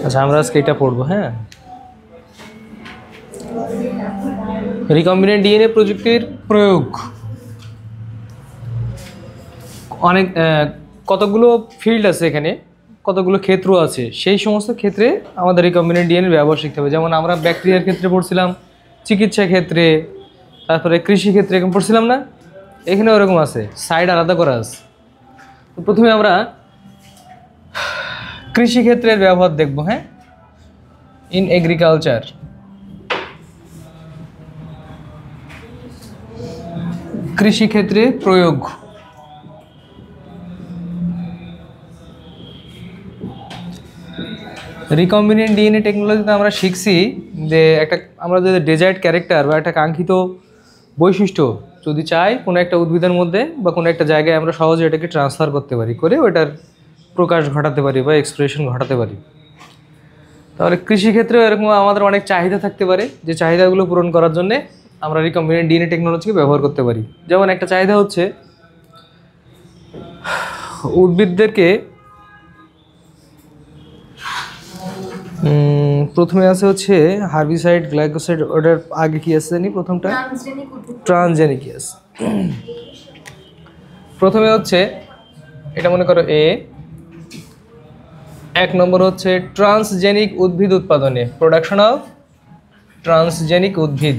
আচ্ছা, আমরা আজকে এটা পড়বো। হ্যাঁ, রিকম্বিনেন্ট ডিএনএ প্রযুক্তির প্রয়োগ। অনেক কতগুলো ফিল্ড আছে এখানে, কতগুলো ক্ষেত্র আছে, সেই সমস্ত ক্ষেত্রে আমাদের রিকম্বিনেন্ট ডিএনএ ব্যবহার শিখতে হবে। যেমন আমরা ব্যাকটেরিয়ার ক্ষেত্রে পড়ছিলাম, চিকিৎসা ক্ষেত্রে, তারপরে কৃষি ক্ষেত্রে এরকম পড়ছিলাম না? এখানে ওরকম আছে, সাইড আলাদা করা আছে। তো প্রথমে আমরা কৃষি ক্ষেত্রের ব্যবহার দেখব। হ্যাঁ, ইন এগ্রিকালচার। কৃষি ক্ষেত্রে প্রয়োগ। রিকম্বিনেন্ট ডিএনএ টেকনোলজিতে আমরা শিখছি যে আমরা যদি ডেজার্ট ক্যারেক্টার বা একটা কাঙ্ক্ষিত বৈশিষ্ট্য যদি চাই কোনো একটা উদ্ভিদের মধ্যে বা কোনো একটা জায়গায়, আমরা সহজে এটাকে ট্রান্সফার করতে পারি, করে ওটার প্রকাশ ঘটাতে পারি বা এক্সপ্রেশন ঘটাতে পারি। তাহলে কৃষিক্ষেত্রেও এরকম আমাদের অনেক চাহিদা থাকতে পারে, যে চাহিদাগুলো পূরণ করার জন্যে আমরা রিকম্বিনেন্ট ডিএনএ টেকনোলজিকে ব্যবহার করতে পারি। যেমন একটা চাহিদা হচ্ছে উদ্ভিদদেরকে, প্রথমে আছে হচ্ছে হার্বিসাইড, গ্লাইকোসাইড, ওটার আগে কি আছে জানি প্রথমটা? ট্রান্সজেনিক। আছে প্রথমে হচ্ছে এটা মনে করো এ, 1 নম্বর হচ্ছে ট্রান্সজেনিক উদ্ভিদ উৎপাদনে, প্রোডাকশন অফ ট্রান্সজেনিক উদ্ভিদ।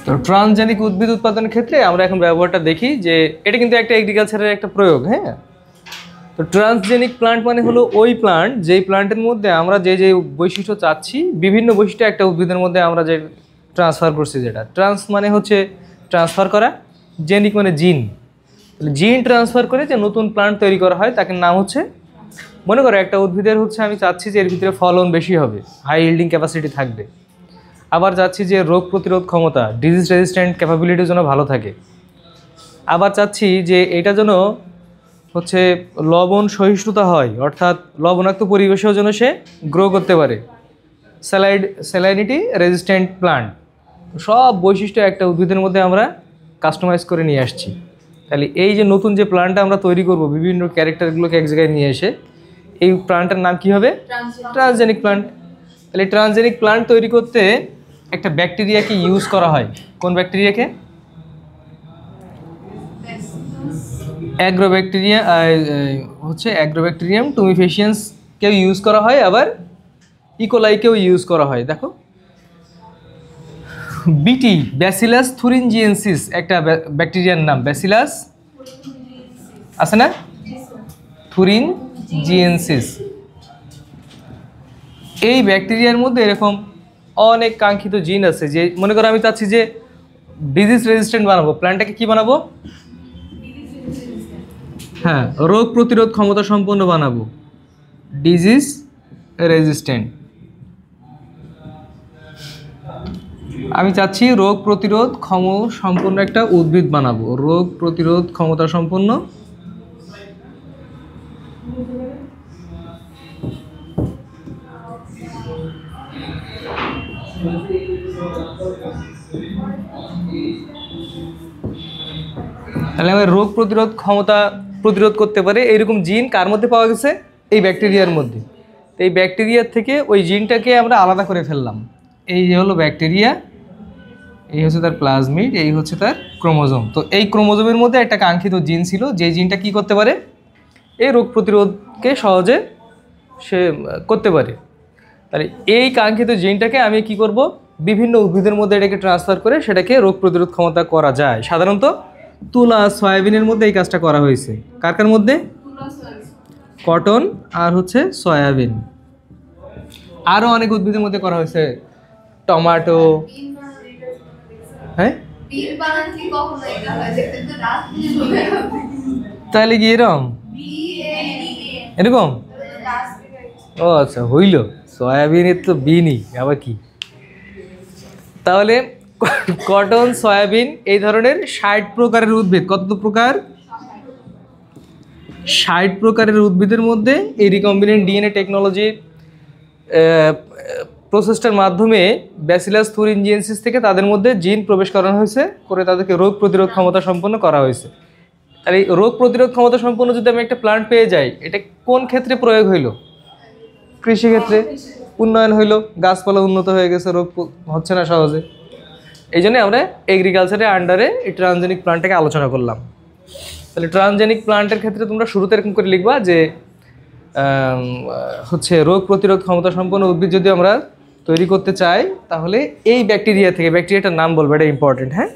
তো ট্রান্সজেনিক উদ্ভিদ উৎপাদনের ক্ষেত্রে আমরা এখন ব্যবহারটা দেখি যে এটা কিন্তু একটা এগ্রিকালচারের একটা প্রয়োগ। হ্যাঁ, তো ট্রান্সজেনিক প্লান্ট মানে হলো ওই প্লান্ট যেই প্লান্টের মধ্যে আমরা যে যে বৈশিষ্ট্য চাচ্ছি, বিভিন্ন বৈশিষ্ট্য একটা উদ্ভিদের মধ্যে আমরা যে ট্রান্সফার করছি, যেটা ট্রান্স মানে হচ্ছে ট্রান্সফার করা, জেনিক মানে জিন। তাহলে জিন ট্রান্সফার করে যে নতুন প্লান্ট তৈরি করা হয় তাকে নাম হচ্ছে, মনে করো একটা উদ্ভিদের হচ্ছে আমি চাচ্ছি যে এর ভিতরে ফলন বেশি হবে, হাই ইল্ডিং ক্যাপাসিটি থাকবে, আবার চাচ্ছি যে রোগ প্রতিরোধ ক্ষমতা, ডিজিজ রেজিস্ট্যান্ট ক্যাপাবিলিটির জন্য ভালো থাকে, আবার চাচ্ছি যে এটা যেন হচ্ছে লবণ সহিষ্ণুতা হয়, অর্থাৎ লবণাক্ত পরিবেশেও যেন সে গ্রো করতে পারে, স্যালাইনিটি রেজিস্ট্যান্ট প্লান্ট। সব বৈশিষ্ট্য একটা উদ্ভিদের মধ্যে আমরা কাস্টমাইজ করে নিয়ে আসছি। তাহলে এই যে নতুন যে প্লান্টটা আমরা তৈরি করব, বিভিন্ন ক্যারেক্টারগুলোকে এক জায়গায় নিয়ে এসে, এই প্লান্টের নাম কি হবে? Transgenic plant. তাহলে ট্রান্সজেনিক প্লান্ট তৈরি করতে একটা ব্যাকটেরিয়াকে ইউজ করা হয়। কোন ব্যাকটেরিয়াকে? অ্যাগ্রোব্যাকটেরিয়া হচ্ছে অ্যাগ্রোব্যাকটেরিয়াম টুমিফেসিয়েন্সকেও ইউজ করা হয়, আবার ইকোলাইকেও ইউজ করা হয়। দেখো বিটি, ব্যাসিলাস থুরিনজিয়েন্সিস একটা ব্যাকটেরিয়ার নাম, ব্যাসিলাস আছে না, থুরিনজিয়েন্সিস। এই ব্যাকটেরিয়ার মধ্যে এরকম অনেক কাঙ্ক্ষিত জিন আছে, যে মনে করো আমি চাচ্ছি যে ডিজিজ রেজিস্ট্যান্ট বানাবো, প্ল্যান্টটাকে কি বানাবো? হ্যাঁ, রোগ প্রতিরোধ ক্ষমতা সম্পন্ন বানাবো, ডিজিজ রেজিস্ট্যান্ট। আমি চাচ্ছি রোগ প্রতিরোধ সম্পন্ন একটা উদ্ভিদ বানাবো, রোগ প্রতিরোধ ক্ষমতা সম্পন্ন তাহলে আমার রোগ প্রতিরোধ ক্ষমতা প্রতিরোধ করতে পারে এইরকম জিন কার মধ্যে পাওয়া গেছে? এই ব্যাকটেরিয়ার মধ্যে। তো এই ব্যাকটেরিয়ার থেকে ওই জিনটাকে আমরা আলাদা করে ফেললাম। এই যে হলো ব্যাকটেরিয়া, এই হচ্ছে তার প্লাজমিড, এই হচ্ছে তার ক্রোমোজোম। তো এই ক্রোমোজোমের মধ্যে একটা কাঙ্ক্ষিত জিন ছিল, যে জিনটা কি করতে পারে? এই রোগ প্রতিরোধকে সহজে সে করতে পারে। তাহলে এই কাঙ্ক্ষিত জিনটাকে আমি কি করব? বিভিন্ন উদ্ভিদের মধ্যে এটাকে ট্রান্সফার করে সেটাকে রোগ প্রতিরোধ ক্ষমতা করা যায়। সাধারণত তুলা সয়াবিনের মধ্যে এই কাজটা করা হয়েছে। কার কার মধ্যে? কটন আর হচ্ছে সয়াবিন। আরও অনেক উদ্ভিদের মধ্যে করা হয়েছে, টমেটো। হ্যাঁ তাহলে কি এরকম এরকম? ও আচ্ছা, হইল। সয়াবিনের তো বিনই আবার কি। তাহলে কটন, সয়াবিন এই ধরনের 60 প্রকারের উদ্ভিদ। কত প্রকার? 60 প্রকারের উদ্ভিদের মধ্যে এই রিকম্বিনেন্ট ডিএনএ টেকনোলজি প্রসেসটার মাধ্যমে ব্যাসিলাস থুরিনজিয়েন্সিস থেকে তাদের মধ্যে জিন প্রবেশ করানো হয়েছে, করে তাদেরকে রোগ প্রতিরোধ ক্ষমতা সম্পন্ন করা হয়েছে। আর এই রোগ প্রতিরোধ ক্ষমতা সম্পন্ন যদি আমি একটা প্লান্ট পেয়ে যাই, এটা কোন ক্ষেত্রে প্রয়োগ হইল? কৃষিক্ষেত্রে। উন্নয়ন হইল, গাছপালা উন্নত হয়ে গেছে, রোগ হচ্ছে না সহজে। এই জন্যে আমরা এগ্রিকালচারের আন্ডারে এই ট্রান্সজেনিক প্লান্টটাকে আলোচনা করলাম। তাহলে ট্রান্সজেনিক প্লান্টের ক্ষেত্রে তোমরা শুরুতে এরকম করে লিখবা যে হচ্ছে রোগ প্রতিরোধ ক্ষমতা সম্পন্ন উদ্ভিদ যদি আমরা তৈরি করতে চাই, তাহলে এই ব্যাকটেরিয়া থেকে, ব্যাকটেরিয়াটার নাম বলবো, এটা ইম্পর্টেন্ট। হ্যাঁ,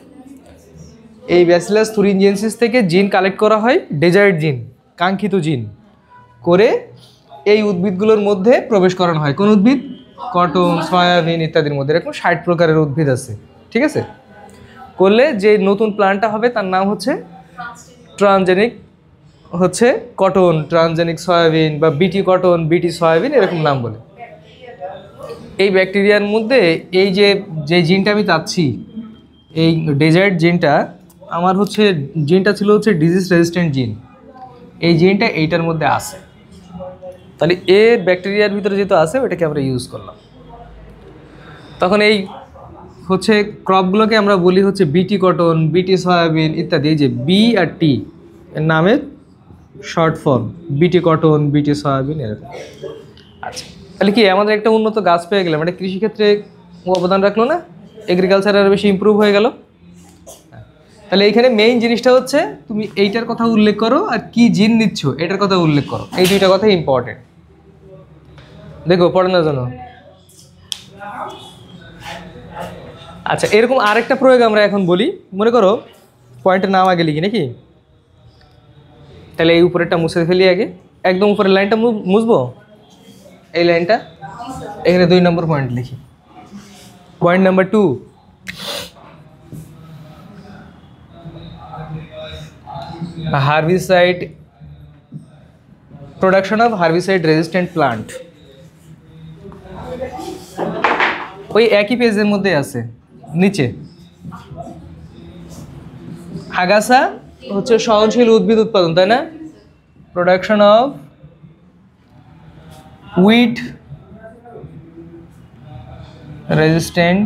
এই ব্যাসিলাস থুরিনজিয়েন্সিস থেকে জিন কালেক্ট করা হয়, ডেজায়ার্ড জিন, কাঙ্ক্ষিত জিন করে এই উদ্ভিদগুলোর মধ্যে প্রবেশ করানো হয়। কোন উদ্ভিদ? কটন, সয়াবিন ইত্যাদির মধ্যে। এরকম 60 প্রকারের উদ্ভিদ আছে, ঠিক আছে? করলে যে নতুন প্লান্টটা হবে তার নাম হচ্ছে ট্রান্সজেনিক হচ্ছে কটন, ট্রান্সজেনিক সয়াবিন বা বিটি কটন, বিটি সয়াবিন, এরকম নাম বলে। এই ব্যাকটেরিয়ার মধ্যে এই যে জিনটা আমি চাচ্ছি, এই ডেজার্ট জিনটা আমার হচ্ছে, জিনটা ছিল হচ্ছে ডিজিজ রেজিস্ট্যান্ট জিন। এই জিনটা এইটার মধ্যে আছে। তাহলে এ ব্যাকটেরিয়ার ভিতরে যেহেতু আছে, ওটাকে আমরা ইউজ করলাম। তখন এই হচ্ছে ক্রপগুলোকে আমরা বলি হচ্ছে বিটি কটন, বিটি সয়াবিন ইত্যাদি। এই যে বি আর টি এর নামের শর্ট ফর্ম, বিটি কটন, বিটি সয়াবিন, এরকম। আচ্ছা, তাহলে কি আমাদের একটা উন্নত গাছ পেয়ে গেলাম, এটা কৃষিক্ষেত্রে অবদান রাখলো না? এগ্রিকালচার আরও বেশি ইমপ্রুভ হয়ে গেল। তাহলে এইখানে মেইন জিনিসটা হচ্ছে তুমি এইটার কথা উল্লেখ করো আর কি জিন নিচ্ছ এটার কথা উল্লেখ করো। এই দুইটা কথা ইম্পর্টেন্ট। দেখো পড়ানোর জন্য। আচ্ছা, এরকম আরেকটা প্রয়োগ আমরা এখন বলি। মনে করো পয়েন্টের নাম আগে লিখি নাকি? তাহলে এই উপরেরটা মুছে ফেলি আগে, একদম উপরের লাইনটা মুছবো। এই লাইনটা এখানে 2 নম্বর পয়েন্ট লিখি। Point number 2, herbicide, production of herbicide resistant plant. ওই একই পেজের মধ্যে আছে নিচে। আগাছা হচ্ছে সহনশীল উদ্ভিদ উৎপাদন, তাই না? Production of weed resistant,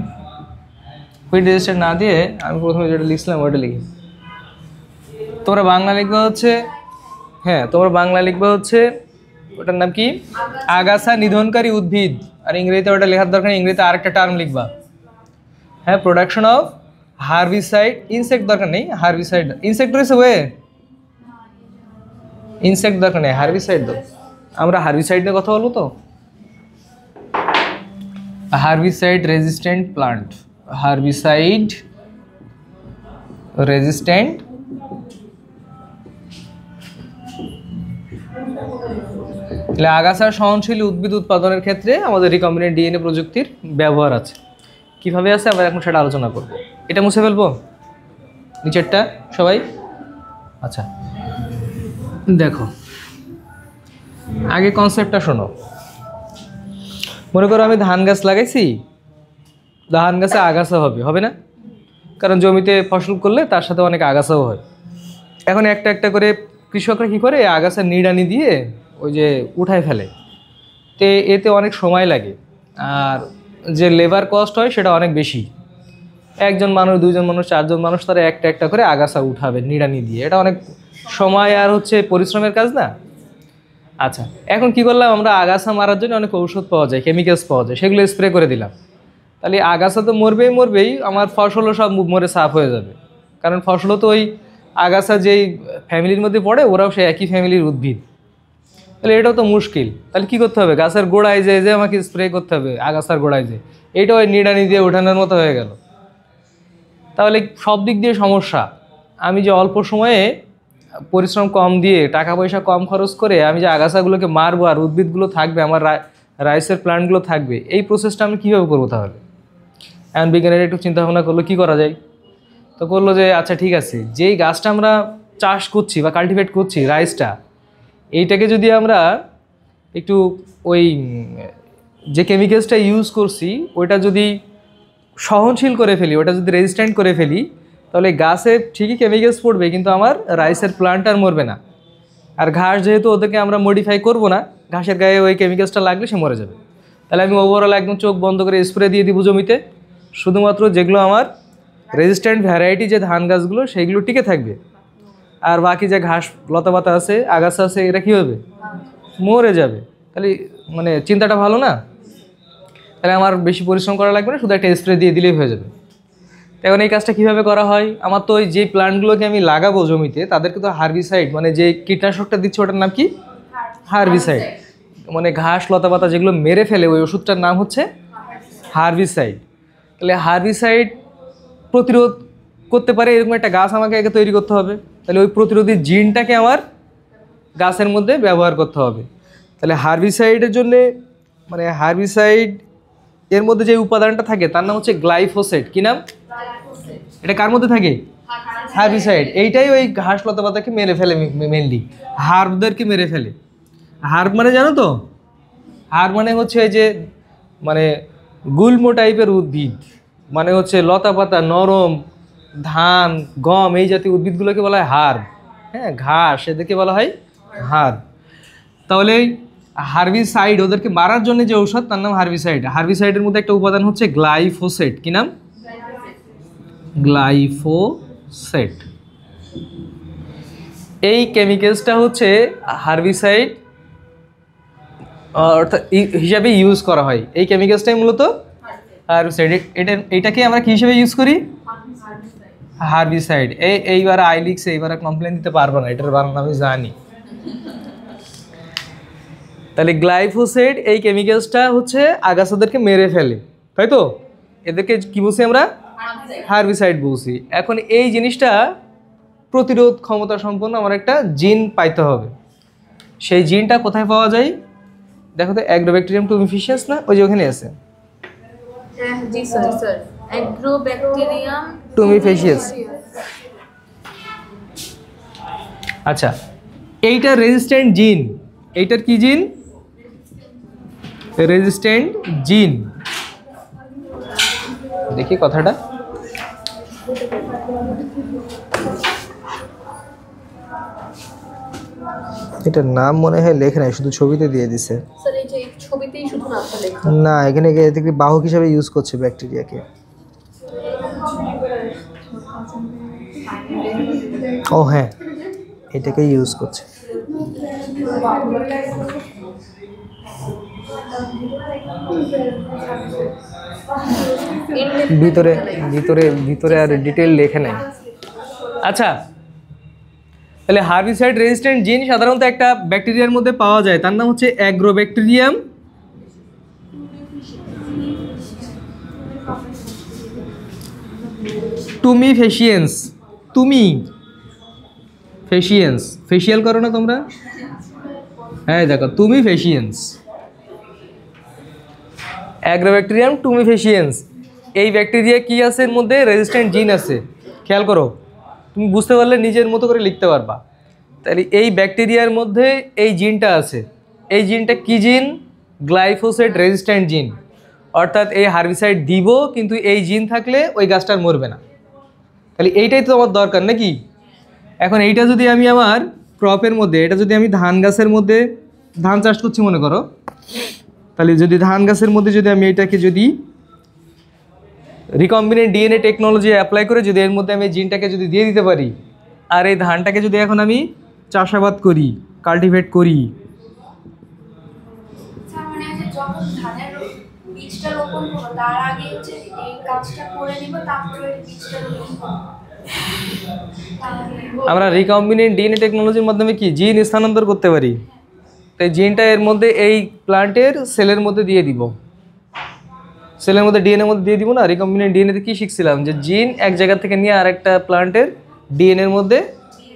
weed resistant না দিয়ে আমি প্রথমে যেটা লিখছিলাম ওইটা লিখি। তোমরা বাংলা লিখবা হচ্ছে, হ্যাঁ তোমরা বাংলা লিখবা হচ্ছে ওটার নাম কি? আগাছা নিধনকারী উদ্ভিদ। আর ইংরেজিতে ওটা লেখার দরকার, ইংরেজিতে আরেকটা টার্ম লিখবা। হ্যাঁ, প্রোডাকশন অফ হার্বিসাইড, ইনসেক্ট দরকার নেই, হার্বিসাইড। ইনসেক্ট রয়েছে ওয়ে, ইনসেক্ট দরকার নেই, হার্বিসাইড দাও। আমরা হার্বিসাইড নিয়ে কথা বলবো তো। Herbicide resistant plant, herbicide resistant আগাছার সহনশীল উদ্ভিদ উৎপাদনের ক্ষেত্রে আমাদের রিকম্বিনেন্ট ডিএনএ প্রযুক্তির ব্যবহার আছে। কিভাবে আছে আমরা এখন সেটা আলোচনা করব। এটা মুছে ফেলবো নিচেরটা সবাই। আচ্ছা দেখো, আগে কনসেপ্টটা শোনো। মনে করো আমি ধান গাছ লাগাইছি, ধান গাছে আগাছা হবে না? কারণ জমিতে ফসল করলে তার সাথে অনেক আগাছাও হয়। এখন একটা একটা করে কৃষকরা কী করে, আগাছা নিড়ানি দিয়ে ওই যে উঠায় ফেলে। এতে অনেক সময় লাগে, আর যে লেবার কস্ট হয় সেটা অনেক বেশি। একজন মানুষ, 2জন মানুষ, 4জন মানুষ তারা একটা একটা করে আগাছা উঠাবে নিড়ানি দিয়ে, এটা অনেক সময় আর হচ্ছে পরিশ্রমের কাজ না। আচ্ছা, এখন কি করলাম আমরা, আগাছা মারার জন্য অনেক ঔষধ পাওয়া যায়, কেমিক্যালস পাওয়া যায়, সেগুলো স্প্রে করে দিলাম। তাহলে আগাছা তো মরবেই, আমার ফসলও সব মরে সাফ হয়ে যাবে। কারণ ফসলও তো ওই আগাছা যেই ফ্যামিলির মধ্যে পড়ে, ওরাও সেই একই ফ্যামিলির উদ্ভিদ। তাহলে এটাও তো মুশকিল। তাহলে কী করতে হবে, গাছের গোড়ায় যে আমাকে স্প্রে করতে হবে, আগাছার গোড়ায় যে, এইটা ওই নিড়ানি দিয়ে ওঠানোর মতো হয়ে গেল। তাহলে সব দিক দিয়ে সমস্যা। আমি যে অল্প সময়ে পরিশ্রম কম দিয়ে টাকা পয়সা কম খরচ করে আমি যে আগাছাগুলোকে মারবো আর উদ্ভিদগুলো থাকবে, আমার রাইসের প্ল্যান্টগুলো থাকবে, এই প্রসেসটা আমি কীভাবে করবো তাহলে? এখন বিজ্ঞানীরা একটু চিন্তা ভাবনা করলো কী করা যায়। তো করলো যে আচ্ছা ঠিক আছে, যেই গাছটা আমরা চাষ করছি বা কাল্টিভেট করছি রাইসটা, এইটাকে যদি আমরা একটু ওই যে কেমিক্যালসটা ইউজ করছি ওইটা যদি সহনশীল করে ফেলি, ওটা যদি রেজিস্ট্যান্ট করে ফেলি, তাহলে গাছে ঠিকই কেমিক্যালস পড়বে কিন্তু আমার রাইসের প্লান্ট আর মরবে না। আর ঘাস যেহেতু ওদেরকে আমরা মডিফাই করব না, ঘাসের গায়ে ওই কেমিক্যালসটা লাগলে সে মরে যাবে। তাহলে আমি ওভারঅল একদম চোখ বন্ধ করে স্প্রে দিয়ে দিব জমিতে, শুধুমাত্র যেগুলো আমার রেজিস্ট্যান্ট ভ্যারাইটি যে ধান গাছগুলো সেইগুলো টিকে থাকবে, আর বাকি যে ঘাস লতাপাতা আছে আগাছা আছে এরা কী হবে? মরে যাবে। তাহলে মানে চিন্তাটা ভালো না? তাহলে আমার বেশি পরিশ্রম করা লাগবে না, শুধু একটা স্প্রে দিয়ে দিলেই হয়ে যাবে। এখন এই কাজটা কীভাবে করা হয়? আমার তো ওই যে প্লান্টগুলোকে আমি লাগাবো জমিতে তাদেরকে তো হার্বিসাইড মানে যে কীটনাশকটা দিচ্ছে ওটার নাম কি? হার্বিসাইড। মানে ঘাস লতাপাতা যেগুলো মেরে ফেলে ওই ওষুধটার নাম হচ্ছে হার্বিসাইড। তাহলে হার্বিসাইড প্রতিরোধ করতে পারে এরকম একটা গাছ আমাকে আগে তৈরি করতে হবে। তাহলে ওই প্রতিরোধী জিনটাকে আমার গাছের মধ্যে ব্যবহার করতে হবে। তাহলে হার্বিসাইডের জন্যে মানে হার্বিসাইড এর মধ্যে যে উপাদানটা থাকে তার নাম হচ্ছে গ্লাইফোসেট। কী নাম? এটা কার মধ্যে থাকে? হার্বিসাইড। এইটাই ওই ঘাস লতাপাতাকে মেরে ফেলে, মেনলি হার্বদেরকে মেরে ফেলে। হার্ব মানে জানো তো? হার্ব মানে হচ্ছে এই যে মানে গুল্ম টাইপের উদ্ভিদ, মানে হচ্ছে লতাপাতা নরম, ধান গম এই জাতীয় উদ্ভিদগুলোকে বলা হয় হার্ব। হ্যাঁ, ঘাস এদেরকে বলা হয় হার্ব। তাহলে হার্বিসাইড ওদেরকে মারার জন্য যে ঔষধ তার নাম হার্বিসাইড। হার্বিসাইডের মধ্যে একটা উপাদান হচ্ছে গ্লাইফোসেট। কি নাম? গ্লাইফোসেট। এই কেমিক্যালসটা হচ্ছে হার্বিসাইড অর্থাৎ হিসাবে ইউজ করা হয়। এই কেমিক্যালসটাই মূলত হার্বিসাইড। এটাকে আমরা কি হিসেবে ইউজ করি? হার্বিসাইড। এইবার আইলিক্স এইবার কমপ্লেন দিতে পারবো না, এটার বানান আমি জানি। তাহলে গ্লাইফোসেট এই কেমিক্যালসটা হচ্ছে আগাছাদেরকে মেরে ফেলে, তাই তো? এদেরকে কি বলছি আমরা? হার্বিসাইড বলছি। এখন এই জিনিসটা প্রতিরোধ ক্ষমতা সম্পন্ন আমার একটা জিন পাইতে হবে। সেই জিনটা কোথায় পাওয়া যায়? দেখো তো, অ্যাগ্রোব্যাকটেরিয়াম টুমিফিসিয়েন্স না, ওই যে ওখানে আছে। জি স্যার, স্যার অ্যাগ্রোব্যাকটেরিয়াম টুমিফিসিয়েন্স। আচ্ছা, এইটা রেজিস্ট্যান্ট জিন। এইটার কি জিন? রেজিস্ট্যান্ট জিন। দেখি কথাটা। এটার নাম মনে হয় লেখে নাই, শুধু ছবিতে দিয়ে দিছে। স্যার এই যে ছবিতেই শুধু নামটা লেখা। না, এখানে এদেরকে বাহক হিসাবে ইউজ করছে ব্যাকটেরিয়াকে। ও হ্যাঁ, এটাকে ইউজ করছে। ভিতরে ভিতরে ভিতরে আর ডিটেল লেখে নাই। আচ্ছা, তাহলে হার্বিসাইড রেজিস্ট্যান্ট জিন সাধারণত একটা ব্যাকটেরিয়ার মধ্যে পাওয়া যায়, তার নাম হচ্ছে অ্যাগ্রোব্যাকটেরিয়াম টুমিফিসিয়েন্স। টুমিফিসিয়েন্স, ফেশিয়াল করো না তোমরা? হ্যাঁ দেখো, টুমিফিসিয়েন্স, অ্যাগ্রোব্যাকটেরিয়াম টুমিফিসিয়েন্স। এই ব্যাকটেরিয়া কি আছে এর মধ্যে? রেজিস্ট্যান্ট জিন আছে। খেয়াল করো, তুমি বুঝতে পারলে নিজের মতো করে লিখতে পারবা। তাহলে এই ব্যাকটেরিয়ার মধ্যে এই জিনটা আছে। এই জিনটা কি জিন? গ্লাইফোসেট রেজিস্ট্যান্ট জিন। অর্থাৎ এই হার্বিসাইড দিব কিন্তু এই জিন থাকলে ওই গাছটার মরবে না। তাহলে এইটাই তো আমার দরকার নাকি? এখন এইটা যদি আমি আমার ক্রপের মধ্যে, এটা যদি আমি ধান গাছের মধ্যে ধান চাষ করছি মনে করো, তাহলে যদি ধান গাছের মধ্যে যদি আমি এটাকে যদি রিকম্বিনেন্ট ডিএনএ টেকনোলজি অ্যাপ্লাই করে যদি এর মধ্যে আমি জিনটাকে যদি দিয়ে দিতে পারি, আর এই ধানটাকে যদি এখন আমি চাষাবাদ করি, কাল্টিভেট করি, যখন ধানের বীজটা রোপণ করব তার আগে হচ্ছে এই কাজটা করে নিব, তারপরে বীজটা রোপণ করব। আমরা রিকম্বিনেন্ট ডিএনএ টেকনোলজির মাধ্যমে কি জিন স্থানান্তর করতে পারি। তাই জিনটা এর মধ্যে এই প্লান্টের সেলের মধ্যে দিয়ে দিব, সেলের মধ্যে ডিএনএর মধ্যে দিয়ে দিব না। রিকম্বিনেন্ট ডিএনএতে কী শিখছিলাম? যে জিন এক জায়গা থেকে নিয়ে আরেকটা প্লান্টের ডিএনএর মধ্যে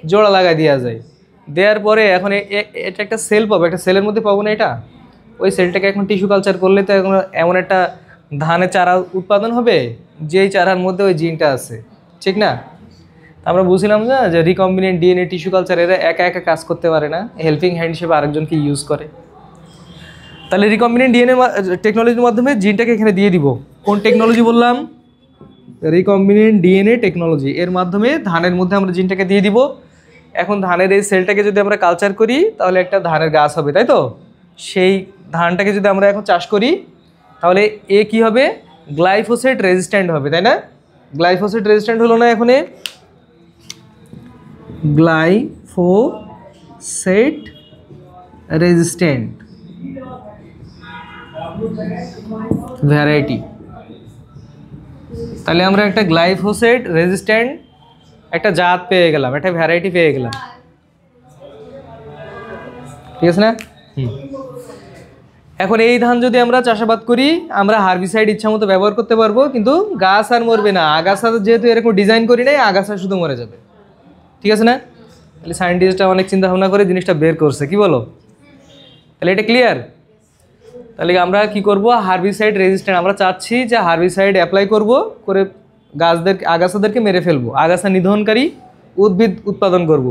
জোড়া লাগাই দেওয়া যায়। দেওয়ার পরে এখন এটা একটা সেল পাবো, একটা সেলের মধ্যে পাবো না এটা, ওই সেলটাকে এখন টিস্যু কালচার করলে তো এখন এমন একটা ধানের চারা উৎপাদন হবে যেই চারার মধ্যে ওই জিনটা আছে, ঠিক না? আমরা বুঝছিলাম না যে রিকম্বিনেন্ট ডিএনএ টিস্যু কালচার এরা একা একা কাজ করতে পারে না, হেল্পিং হ্যান্ড হিসেবে আরেকজনকে ইউজ করে। তাহলে রিকম্বিনেন্ট ডিএনএ টেকনোলজির মাধ্যমে জিনটাকে এখানে দিয়ে দিব। কোন টেকনোলজি বললাম? Recombinant DNA technology. এর মাধ্যমে ধানের মধ্যে আমরা জিনটাকে দিয়ে দিব। এখন ধানের এই সেলটাকে যদি আমরা কালচার করি তাহলে একটা ধানের গাছ হবে, তাই তো? সেই ধানটাকে যদি আমরা এখন চাষ করি তাহলে এ কি হবে? গ্লাইফোসেট রেজিস্ট্যান্ট হবে, তাই না? গ্লাইফোসেট রেজিস্ট্যান্ট হলো না এখন? Glyphosate resistant variety. তাহলে আমরা একটা গ্লাইফোসেট রেজিস্ট্যান্ট একটা জাত পেয়ে গেলাম, একটা ভ্যারাইটি পেয়ে গেলাম, ঠিক আছে না? এখন এই ধান যদি আমরা চাষাবাদ করি আমরা হার্বিসাইড ইচ্ছা মতো ব্যবহার করতে পারবো, কিন্তু গাছ আর মরবে না। আগাছা যেহেতু এরকম ডিজাইন করি নাই, আগাছা শুধু মরে যাবে, ঠিক আছে না? তাহলে সায়েন্টিস্টরা অনেক চিন্তা ভাবনা করে জিনিসটা বের করছে, কি বলো? তাহলে এটা ক্লিয়ার? তাহলে আমরা কি করব? হার্বিসাইড রেজিস্ট্যান্ট আমরা চাচ্ছি যে হার্বিসাইড অ্যাপ্লাই করব করে আগাছাদেরকে মেরে ফেলবো, আগাছা নিধনকারী উদ্ভিদ উৎপাদন করব।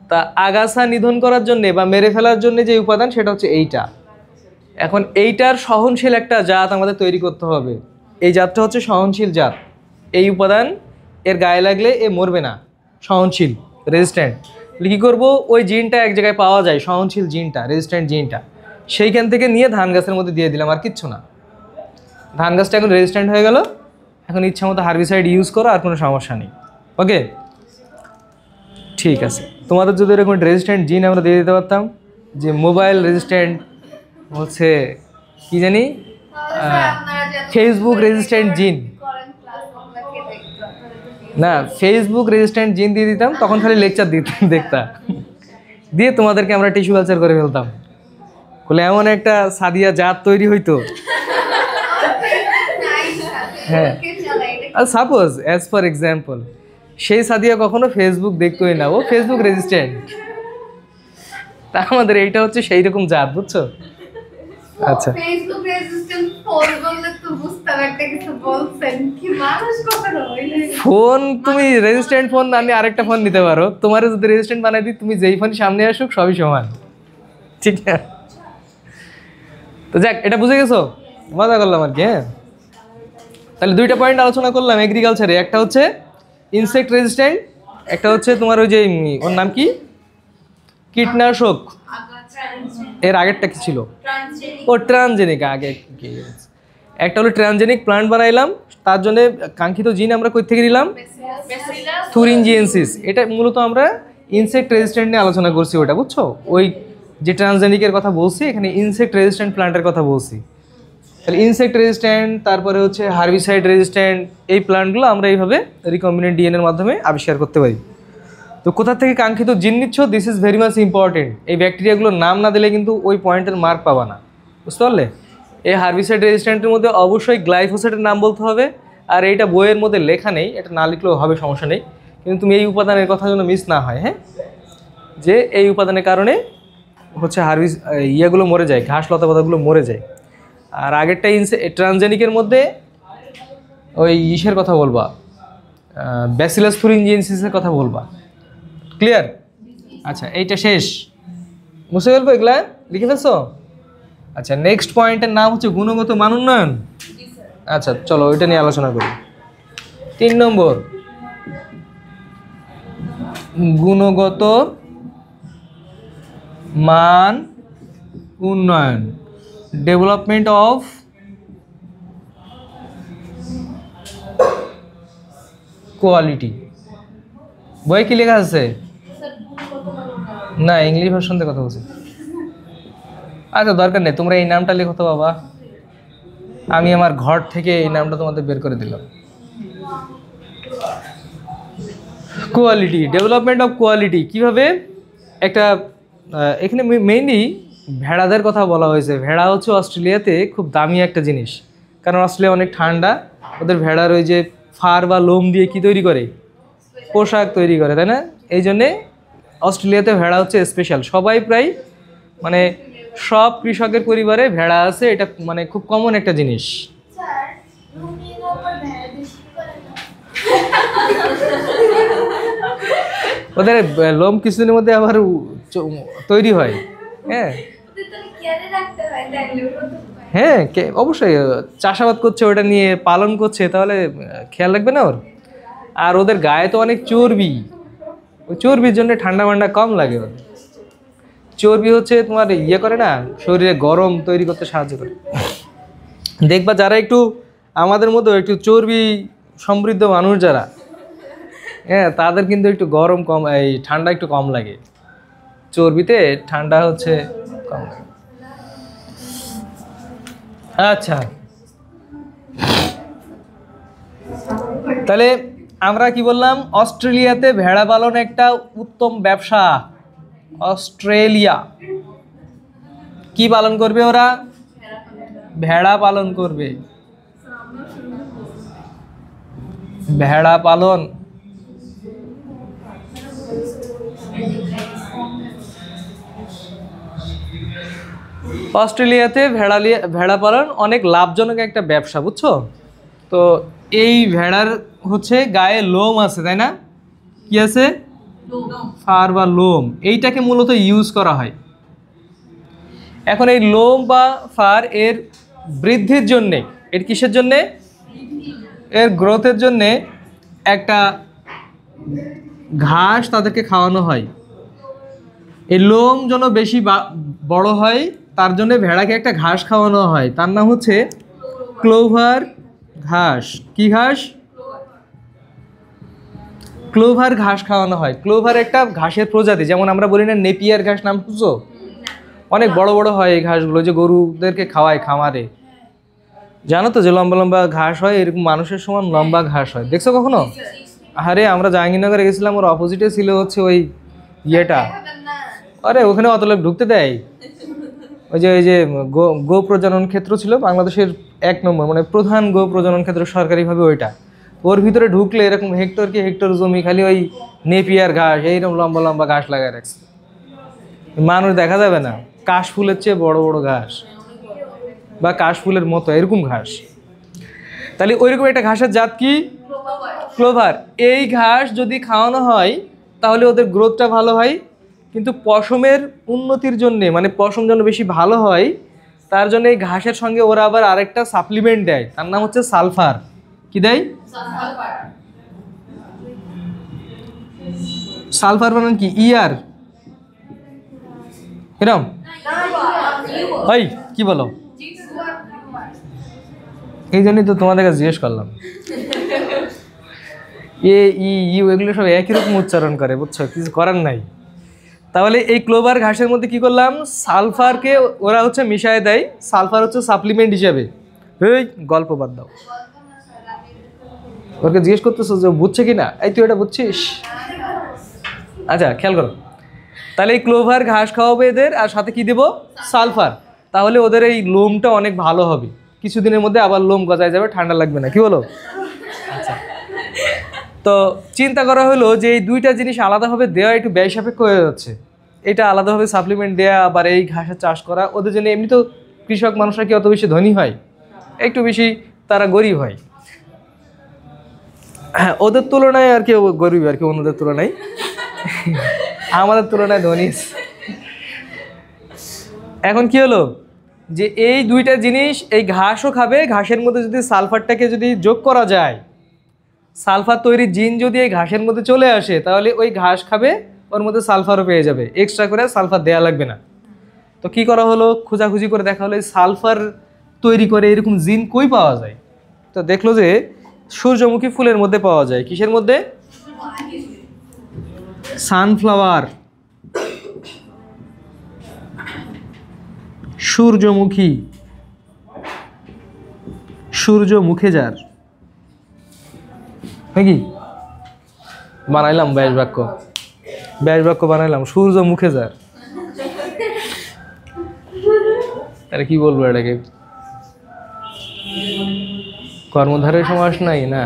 তা আগাছা নিধন করার জন্যে বা মেরে ফেলার জন্য যে উপাদান সেটা হচ্ছে এইটা। এখন এইটার সহনশীল একটা জাত আমাদের তৈরি করতে হবে। এই জাতটা হচ্ছে সহনশীল জাত। এই উপাদান এর গায়ে লাগলে এ মরবে না, সহনশীল রেজিস্ট্যান্ট। তাহলে কী করবো? ওই জিনটা এক জায়গায় পাওয়া যায়, সহনশীল জিনটা, রেজিস্ট্যান্ট জিনটা, সেইখান থেকে নিয়ে ধান গাছের মধ্যে দিয়ে দিলাম, আর কিচ্ছু না। ধান গাছটা এখন রেজিস্ট্যান্ট হয়ে গেল, এখন ইচ্ছা মতো হার্বিসাইড ইউজ করো, আর কোনো সমস্যা নেই। ওকে, ঠিক আছে। তোমাদের যদি এরকম রেজিস্ট্যান্ট জিন আমরা দিয়ে দিতে পারতাম, যে মোবাইল রেজিস্ট্যান্ট হচ্ছে কি জানি, ফেসবুক রেজিস্ট্যান্ট জিন, না ফেসবুক রেজিস্ট্যান্ট জিন দিয়ে দিতাম, তখন খালি লেকচার দিতাম দেখতা, দিয়ে তোমাদেরকে আমরা টিস্যু কালচার করে ফেলতাম। বলে এমন একটা সাদিয়া জাত তৈরি হইতো। হ্যাঁ, are suppose as for example সেই সাদিয়া কখনো ফেসবুক দেখতোই না, ও ফেসবুক রেজিস্ট্যান্ট। তা আমাদের এইটা হচ্ছে সেই রকম জাত, বুঝছো? আচ্ছা, ফেসবুক রেজিস্ট্যান্ট ফোন বললে তো বুঝতাম একটা কিছু বলছেন কি মানুষ কখনো হইলে ফোন তুমি রেজিস্ট্যান্ট ফোন না নিয়ে আরেকটা ফোন নিতে পারো, তোমার যদি রেজিস্ট্যান্ট বানাই দিই, তুমি যেই ফোন সামনে আসুক সবই সমান, ঠিক না? তো যাক, এটা বুঝে গেছো? মজা করলাম আর কি। হ্যাঁ, তাহলে দুইটা পয়েন্ট আলোচনা করলাম এগ্রিকালচারে, একটা হচ্ছে ইনসেক্ট রেজিস্ট্যান্ট, একটা হচ্ছে তোমার ওই যে ওর নাম কি, কীটনাশক, এর আগেরটা কি ছিল? ও ট্রানজেনিক। আগে কি একটা হলো ট্রানজেনিক প্লান্ট বানাইলাম, তার জন্য কাঙ্ক্ষিত জিন আমরা কই থেকে নিলাম? থুরিনজিয়েন্সিস। এটা মূলত আমরা ইনসেক্ট রেজিস্ট্যান্ট নিয়ে আলোচনা করছি, ওটা বুঝছো? ওই যে ট্রানজেনিকের কথা বলছি, এখানে ইনসেক্ট রেজিস্ট্যান্ট প্লান্টের কথা বলছি। তাহলে ইনসেক্ট রেজিস্ট্যান্ট, তারপরে হচ্ছে হার্বিসাইড রেজিস্ট্যান্ট, এই প্লান্টগুলো আমরা এইভাবে রিকম্বিনেন্ট ডিএনএর মাধ্যমে আবিষ্কার করতে পারি। তো কোথা থেকে কাঙ্ক্ষিত জিন নিচ্ছ, this is very much important. এই ব্যাকটেরিয়াগুলোর নাম না দিলে কিন্তু ওই পয়েন্টের মার্ক পাবা না, বুঝতে পারলে? এই হার্বিসাইড রেজিস্ট্যান্টের মধ্যে অবশ্যই গ্লাইফোসেটের নাম বলতে হবে, আর এইটা বইয়ের মধ্যে লেখা নেই, এটা না লিখলেও হবে, সমস্যা নেই, কিন্তু তুমি এই উপাদানের কথা যেন মিস না হয়। হ্যাঁ, যে এই উপাদানের কারণে হচ্ছে ইয়েগুলো মরে যায়, ঘাস লতাপাতাগুলো মরে যায়। আর আগেরটা ট্রানজেনিকের মধ্যে ওই ইসের কথা বলবা, ব্যাসিলাস থুরিনজিয়েন্সিসের কথা বলবা। ক্লিয়ার? আচ্ছা, এইটা শেষ, মুছে ফেলবো, এগুলা লিখে ফেলছো? আচ্ছা, নেক্সট পয়েন্টের নাম হচ্ছে গুণগত মান উন্নয়ন। আচ্ছা, চলো ওইটা নিয়ে আলোচনা করি। 3 নম্বর, গুণগত মান উন্নয়ন, ডেভেলপমেন্ট অফ কোয়ালিটি। বই কি লেখা আছে? না, ইংলিশ ভার্সন থেকে কথা বলছি। আচ্ছা, দরকার নেই, তোমরা এই নামটা লেখো তো বাবা, আমি আমার ঘর থেকে এই নামটা তোমাদের বের করে দিলাম। কোয়ালিটি, ডেভেলপমেন্ট অফ কোয়ালিটি কিভাবে? একটা এখানে মেইনলি ভেড়াদের কথা বলা হয়েছে। ভেড়া হচ্ছে অস্ট্রেলিয়াতে খুব দামি একটা জিনিস, কারণ অস্ট্রেলিয়া অনেক ঠান্ডা, ওদের ভেড়ার ওই যে ফার বা লোম দিয়ে কি তৈরি করে? পোশাক তৈরি করে, তাই না? এই জন্যে অস্ট্রেলিয়াতে ভেড়া হচ্ছে স্পেশাল। সবাই প্রায় মানে সব কৃষকের পরিবারে ভেড়া আছে, এটা মানে খুব কমন একটা জিনিস। স্যার রুমির উপর ভেড়া বেশি করে না? ওদের লোম কিছুদিনের মধ্যে আবার তৈরি হয়। হ্যাঁ ওদের তো কেয়ারে রাখতে হয়, তাইলে ওরা তো হ্যাঁ, অবশ্যই চাষাবাদ করছে, ওটা নিয়ে পালন করছে, তাহলে খেয়াল রাখবে না ওর। আর ওদের গায়ে তো অনেক চর্বি, ওই চর্বির জন্য ঠান্ডা মান্ডা কম লাগে ওদের। চর্বি হচ্ছে তোমার ইয়ে করে না, শরীরে গরম তৈরি করতে সাহায্য করে। দেখবা যারা একটু আমাদের মতো একটু চর্বি সমৃদ্ধ মানুষ যারা, হ্যাঁ তাদের কিন্তু একটু গরম কম, এই ঠান্ডা একটু কম লাগে, চর্বিতে ঠান্ডা হচ্ছে কম লাগে। আচ্ছা, তাহলে আমরা কি বললাম? অস্ট্রেলিয়াতে ভেড়া পালন একটা উত্তম ব্যবসা। অস্ট্রেলিয়া কি পালন করবে ওরা? ভেড়া পালন করবে। ভেড়া পালন অস্ট্রেলিয়াতে ভেড়া পালন অনেক লাভজনক একটা ব্যবসা, বুঝছো? তো এই ভেড়ার হচ্ছে গায়ে লোম আছে, তাই না? কি আছে? ফার বা লোম, এইটাকে মূলত ইউজ করা হয়। এখন এই লোম বা ফার এর বৃদ্ধির জন্যে, এর কিসের জন্যে? এর গ্রোথের জন্যে একটা ঘাস তাদেরকে খাওয়ানো হয়। এই লোম যেন বেশি বড় হয় তার জন্য ভেড়াকে একটা ঘাস খাওয়ানো হয়, তার নাম হচ্ছে ক্লোভার ঘাস। কি ঘাস? ক্লোভার ঘাস খাওয়ানো হয়। ক্লোভার একটা ঘাসের প্রজাতি, যেমন আমরা বলি না নেপিয়ার ঘাস, নাম শুনছো? অনেক বড় বড় হয় এই ঘাসগুলো, যে গরুদেরকে খাওয়ায় খামারে, জানো তো? যে লম্বা লম্বা ঘাস হয়, এরকম মানুষের সমান লম্বা ঘাস হয়, দেখছো কখনো? আরে আমরা জাহাঙ্গীরনগরে গেছিলাম, ওর অপোজিটে ছিল হচ্ছে ওই ইয়েটা। আরে ওখানে অত লোক ঢুকতে দেয়? ওই যে গো প্রজনন ক্ষেত্র ছিল বাংলাদেশের 1 নম্বর, মানে প্রধান গো প্রজনন ক্ষেত্র সরকারিভাবে ওইটা। ওর ভিতরে ঢুকলে এরকম হেক্টর কি হেক্টর জমি খালি ওই নেপিয়ার ঘাস, এইরকম লম্বা লম্বা ঘাস লাগায় রাখছে, মানুষ দেখা যাবে না। কাশফুলের চেয়ে বড় বড় ঘাস, বা কাশফুলের মতো এরকম ঘাস। তাহলে ওইরকম একটা ঘাসের জাত কি? ক্লোভার। এই ঘাস যদি খাওয়ানো হয় তাহলে ওদের গ্রোথটা ভালো হয়, কিন্তু পশমের উন্নতির জন্যে, মানে পশম যেন বেশি ভালো হয় তার জন্য এই ঘাসের সঙ্গে ওরা আবার আরেকটা সাপ্লিমেন্ট দেয়, তার নাম হচ্ছে সালফার। কি দেয়? সালফার মানে কি? ইয়ার এরম? ওই কি বলো? এই জন্যই তো তোমাদের কাছে জিজ্ঞেস করলাম। ইউ এগুলো সব একই রকম উচ্চারণ করে, বুঝছো? কিছু করার নাই। তাহলে এই ক্লোভার ঘাসের মধ্যে কি করলাম? সালফারকে ওরা হচ্ছে মিশায় দেয়। সালফার হচ্ছে সাপ্লিমেন্ট হিসাবে। এই গল্প বাদ দাও, ওকে জিজ্ঞেস করতেছো যে বুঝছে কি না? এই তুই এটা বুঝছিস? আচ্ছা খেয়াল করো, তাহলে এই ক্লোভার ঘাস খাওয়াবে এদের, আর সাথে কি দেবো? সালফার। তাহলে ওদের এই লোমটা অনেক ভালো হবে, কিছুদিনের মধ্যে আবার লোম গজায় যাবে, ঠান্ডা লাগবে না। কি বলো? আচ্ছা, তো চিন্তা করা হলো যে এই দুইটা জিনিস আলাদাভাবে দেওয়া একটু ব্যয় সাপেক্ষ হয়ে যাচ্ছে। এটা আলাদাভাবে সাপ্লিমেন্ট দেওয়া, আবার এই ঘাসের চাষ করা, ওদের জন্য এমনি তো কৃষক মানুষরা কি অত বেশি ধনী হয়? একটু বেশি তারা গরিব হয়। হ্যাঁ, ওদের তুলনায় আর কি গরিব, আর কি অন্যদের তুলনায়, আমাদের তুলনায় ধনী। এখন কি হলো যে এই দুইটা জিনিস, এই ঘাসও খাবে, ঘাসের মধ্যে যদি সালফারটাকে যদি যোগ করা যায়, সালফার তৈরির জিন যদি এই ঘাসের মধ্যে চলে আসে, তাহলে ওই ঘাস খাবে, ওর মধ্যে সালফারও পেয়ে যাবে, এক্সট্রা করে সালফার দেয়া লাগবে না। তো কি করা হলো? খোঁজাখুঁজি করে দেখা হলো এই সালফার তৈরি করে এরকম জিন কই পাওয়া যায়। তো দেখলো যে সূর্যমুখী ফুলের মধ্যে পাওয়া যায়। কিসের মধ্যে? সানফ্লাওয়ার, সূর্যমুখী, সূর্যমুখে যার নাকি বানাইলাম ব্যাস বাক্য বানাইলাম, সূর্যমুখে যার। আরে কি বলবো এটাকে? কর্মধারয় সমাস নাই না?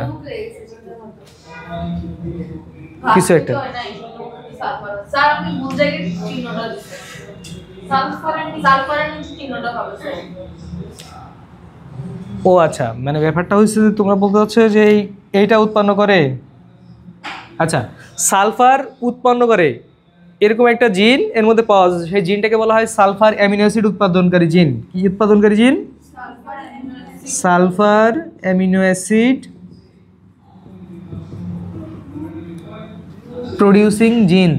কিছু একটা। স্যার আপনি ভুল জায়গায় চিহ্নটা দিচ্ছেন, সালফারের নিচে চিহ্নটা হবে স্যার। ও আচ্ছা, মানে ব্যাপারটা হচ্ছে যে তোমরা বলতে হচ্ছে যে এইটা উৎপন্ন করে, আচ্ছা সালফার উৎপন্ন করে এরকম একটা জিন এর মধ্যে পাওয়া যায়, সেই জিনটাকে বলা হয় সালফার অ্যামিনো অ্যাসিড উৎপাদনকারী জিন। কি উৎপাদনকারী জিন? সালফার অ্যামিনো অ্যাসিড প্রডিউসিং জিন,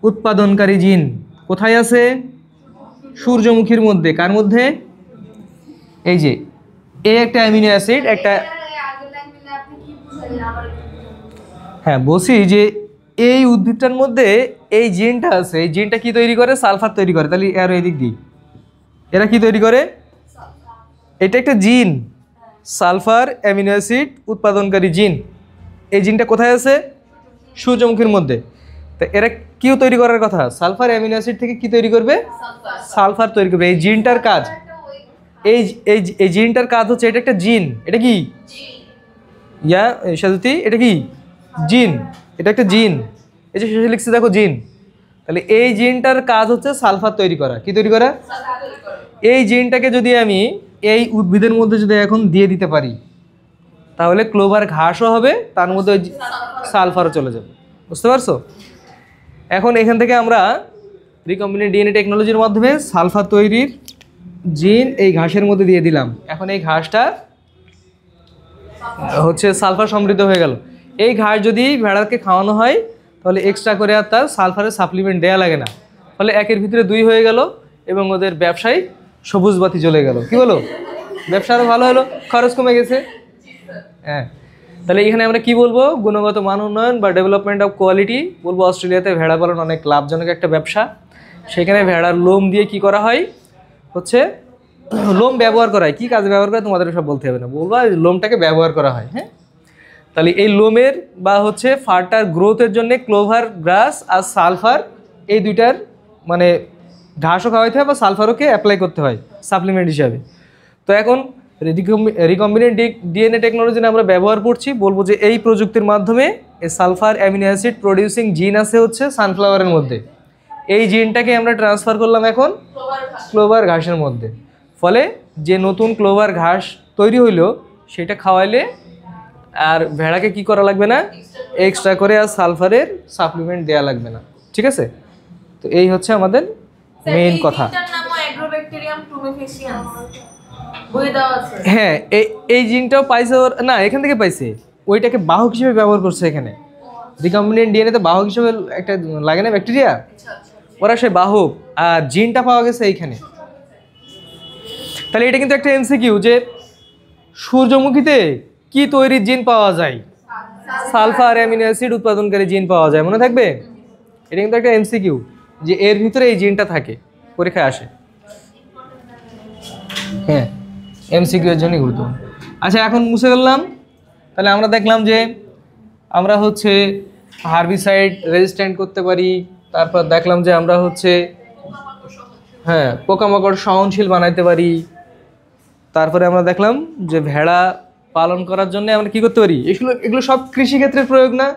উৎপাদনকারী জিন। কোথায় আছে? সূর্যমুখীর মধ্যে। কার মধ্যে? এই যে এই একটা অ্যামিনো অ্যাসিড, একটা, হ্যাঁ বলছি যে এই উদ্ভিদটার মধ্যে এই জিনটা আছে, এই জিনটা কি তৈরি করে? সালফার তৈরি করে। তাহলে এর এদিক দিই, এরা কি তৈরি করে? এটা একটা জিন, সালফার অ্যামিনো অ্যাসিড উৎপাদনকারী জিন। এই জিনটা কোথায় আছে? সূর্যমুখীর মধ্যে। তো এরা কিও তৈরি করার কথা, সালফার অ্যামিনো অ্যাসিড থেকে কি তৈরি করবে? সালফার তৈরি করবে। এই জিনটার কাজ, এই এই এই জিনটার কাজ হচ্ছে, এটা একটা জিন। এটা কি ইয়া সাজুতি? এটা কি জিন? এটা একটা জিন। এই যে শেষে লিখছে দেখো জিন। তাহলে এই জিনটার কাজ হচ্ছে সালফার তৈরি করা। কি তৈরি করা? এই জিনটাকে যদি আমি এই উদ্ভিদের মধ্যে যদি এখন দিয়ে দিতে পারি, তাহলে ক্লোভার ঘাসও হবে, তার মধ্যে ওই সালফারও চলে যাবে। বুঝতে পারছো? এখন এখান থেকে আমরা রিকম্বিনেন্ট ডিএনএ টেকনোলজির মাধ্যমে সালফার তৈরির জিন এই ঘাসের মধ্যে দিয়ে দিলাম। এখন এই ঘাসটা হচ্ছে সালফার সমৃদ্ধ হয়ে গেল। এই ঘাস যদি ভেড়াকে খাওয়ানো হয় তাহলে এক্সট্রা করে আর তার সালফারের সাপ্লিমেন্ট দেওয়া লাগে না। ফলে একের ভিতরে দুই হয়ে গেল এবং ওদের ব্যবসায় সবুজ বাতি জ্বলে গেল। কি বলো? ব্যবসা আরও ভালো হলো, খরচ কমে গেছে। হ্যাঁ, তাহলে এখানে আমরা কি বলবো? গুণগত মান উন্নয়ন বা ডেভেলপমেন্ট অফ কোয়ালিটি বলবো। অস্ট্রেলিয়াতে ভেড়া পালন অনেক লাভজনক একটা ব্যবসা। সেখানে ভেড়ার লোম দিয়ে কি করা হয়? হচ্ছে লোম ব্যবহার করা হয়। কী কাজে ব্যবহার করে তোমাদের সব বলতে হবে না, বলবো লোমটাকে ব্যবহার করা হয়। হ্যাঁ, তাহলে এই লোমের বা হচ্ছে ফারটার গ্রোথের জন্য ক্লোভার গ্রাস আর সালফার এই দুইটার মানে ঘাসও খাওয়াইতে হয় বা সালফারওকে অ্যাপ্লাই করতে হয় সাপ্লিমেন্ট হিসাবে। তো এখন রিকম্বিনেন্ট ডিএনএ টেকনোলজি আমরা ব্যবহার করছি, বলবো যে এই প্রযুক্তির মাধ্যমে এই সালফার অ্যামিনো অ্যাসিড প্রডিউসিং জিন আছে হচ্ছে সানফ্লাওয়ারের মধ্যে। এই জিনটাকে আমরা ট্রান্সফার করলাম এখন ক্লোভার ঘাসের মধ্যে। ফলে যে নতুন ক্লোভার ঘাস তৈরি হইলো সেটা খাওয়াইলে আর ভেড়াকে কি করা লাগবে না, এক্সট্রা করে আর সালফারের সাপ্লিমেন্ট দেওয়া লাগবে না। ঠিক আছে? তো এই হচ্ছে আমাদের মেইন কথা। হ্যাঁ, এই জিনটাও পাইছে না, এখান থেকে পাইছে। ওইটাকে বাহক হিসেবে ব্যবহার করছে এখানে। রিকম্বিনেন্ট ডিএনএতে বাহক হিসেবে একটা লাগে না ব্যাকটেরিয়া, ওরা সে বাহক, আর জিনটা পাওয়া গেছে এইখানে। তাহলে এটা কিন্তু একটা এমসিকিউ যে সূর্যমুখীতে কি তৈরির জিন পাওয়া যায়? সালফার অ্যামিনো অ্যাসিড উৎপাদনকারী জিন পাওয়া যায়, মনে থাকবে? এটা কিন্তু একটা এমসিকিউ যে এর ভিতরে এই জিনটা থাকে, পরীক্ষায় আসে। হ্যাঁ, এমসিকিউ এর জন্যই গুরুত্বপূর্ণ। আচ্ছা, এখন মুছে ফেললাম। তাহলে আমরা দেখলাম যে আমরা হচ্ছে হার্বিসাইড রেজিস্ট্যান্ট করতে পারি। তারপর দেখলাম যে আমরা হচ্ছে হ্যাঁ পোকামাকড় সহনশীল বানাইতে পারি। তারপরে আমরা দেখলাম যে ভেড়া পালন করার জন্য আমরা কি করতে পারি? এগুলো সব কৃষিক্ষেত্রের প্রয়োগ না?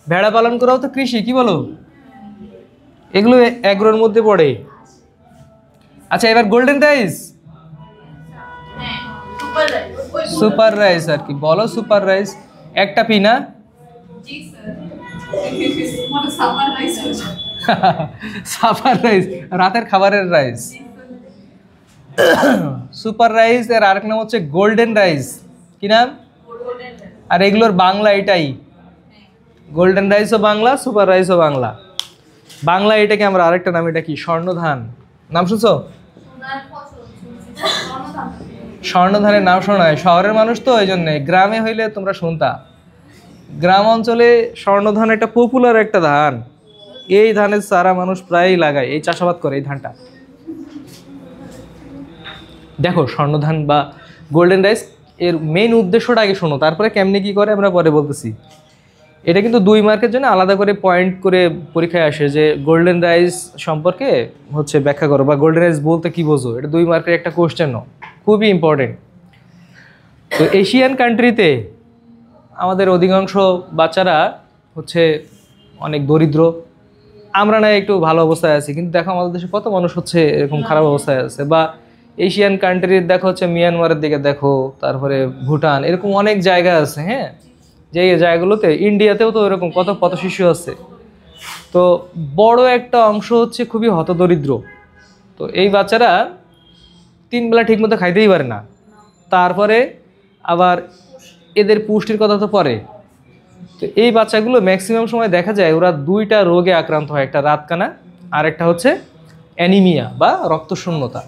ভেড়া পালন করাও তো কৃষি, কি বলো? এগুলো অ্যাগ্রোর মধ্যে পড়ে। আচ্ছা, এবার গোল্ডেন রাইস, সুপার রাইস আর কি বলো? সুপার রাইস একটা পি না? সাপার রাইস, রাতের খাবারের রাইস। সুপার রাইস এর আরেক নাম হচ্ছে গোল্ডেন রাইস। কি নাম? আর এগুলোর বাংলা এটাই, গোল্ডেন রাইসও বাংলা, সুপার রাইসও বাংলা। বাংলা এটাকে আমরা আরেকটা নাম, এটা কি? স্বর্ণধান। নাম শুনছো? স্বর্ণধানের নাম শোনা হয়। শহরের মানুষ তো ওই জন্যে, গ্রামে হইলে তোমরা শুনতা। গ্রাম অঞ্চলে স্বর্ণধান একটা পপুলার একটা ধান। এই ধানের চারা মানুষ প্রায়ই লাগায়, এই চাষাবাদ করে এই ধানটা। দেখো স্বর্ণধান বা গোল্ডেন রাইস এর মেইন উদ্দেশ্যটা আগে শোনো, তারপরে কেমনে কি করে আমরা পরে বলতেছি। এটা কিন্তু 2 মার্কের জন্য আলাদা করে পয়েন্ট করে পরীক্ষায় আসে যে গোল্ডেন রাইস সম্পর্কে হচ্ছে ব্যাখ্যা করো বা গোল্ডেন রাইস বলতে কি বোঝো। এটা 2 মার্কের একটা কোশ্চেনও, খুবই ইম্পর্টেন্ট। তো এশিয়ান কান্ট্রিতে আমাদের অধিকাংশ বাচ্চারা হচ্ছে অনেক দরিদ্র, আমরা না একটু ভালো অবস্থায় আছি, কিন্তু দেখো আমাদের দেশে কত মানুষ হচ্ছে এরকম খারাপ অবস্থায় আছে। বা এশিয়ান কান্ট্রির দেখো হচ্ছে মিয়ানমারের দিকে দেখো, তারপরে ভুটান, এরকম অনেক জায়গা আছে, হ্যাঁ, যে জায়গাগুলোতে, ইন্ডিয়াতেও তো এরকম কত পথ শিশু আছে। তো বড় একটা অংশ হচ্ছে খুবই হতদরিদ্র। তো এই বাচ্চারা 3 বেলা ঠিক মতো খাইতেই পারে না, তারপরে আবার এদের পুষ্টির কথা তো পরে। তো এই বাচ্চাগুলো ম্যাক্সিমাম সময় দেখা যায় ওরা 2টা রোগে আক্রান্ত হয়, একটা রাতকানা আর একটা হচ্ছে অ্যানিমিয়া বা রক্তশূন্যতা।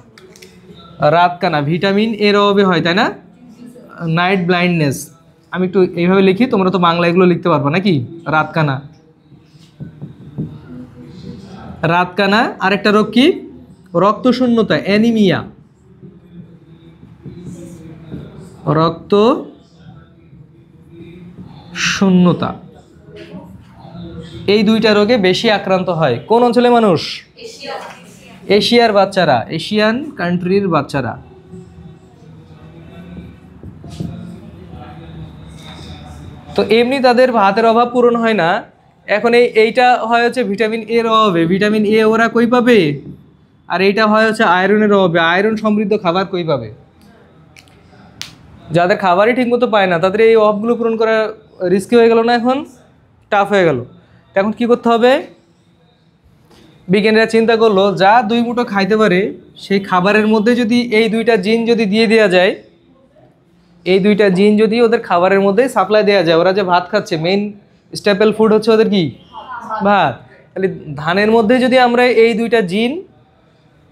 রাতকানা ভিটামিন এর অভাবে হয়, তাই না? নাইট ব্লাইন্ডনেস, আমি একটু এইভাবে লিখি, তোমরা তো বাংলা এগুলো লিখতে পারবা নাকি? রাতকানা, রাতকানা, আরেকটা রোগ কি? রক্তশূন্যতা, অ্যানিমিয়া, রক্ত শূন্যতা। এই 2টা রোগে বেশি আক্রান্ত হয় কোন অঞ্চলের মানুষ? এশিয়ার বাচ্চারা, এশিয়ান কান্ট্রির বাচ্চারা। তো এমনি তাদের ভাতের অভাব পূরণ হয় না, এখন এইটা হয় হচ্ছে ভিটামিন এর অভাবে। ভিটামিন এ ওরা কই পাবে? আর এইটা হয় হচ্ছে আয়রনের অভাবে। আয়রন সমৃদ্ধ খাবার কই পাবে? যাদের খাবারই ঠিকমতো পায় না তাদের এই অভাবগুলো পূরণ করা রিস্কি হয়ে গেল না, এখন টাফ হয়ে গেল। এখন কি করতে হবে? বিজ্ঞানীরা চিন্তা করলো, যা 2 মুঠো খাইতে পারে সেই খাবারের মধ্যে যদি এই 2টা জিন যদি দিয়ে দেওয়া যায়, এই 2টা জিন যদি ওদের খাবারের মধ্যে সাপ্লাই দেওয়া যায়, ওরা যে ভাত খাচ্ছে, মেইন স্টেপল ফুড হচ্ছে ওদের কি? ভাত। তাহলে ধানের মধ্যে যদি আমরা এই 2টা জিন,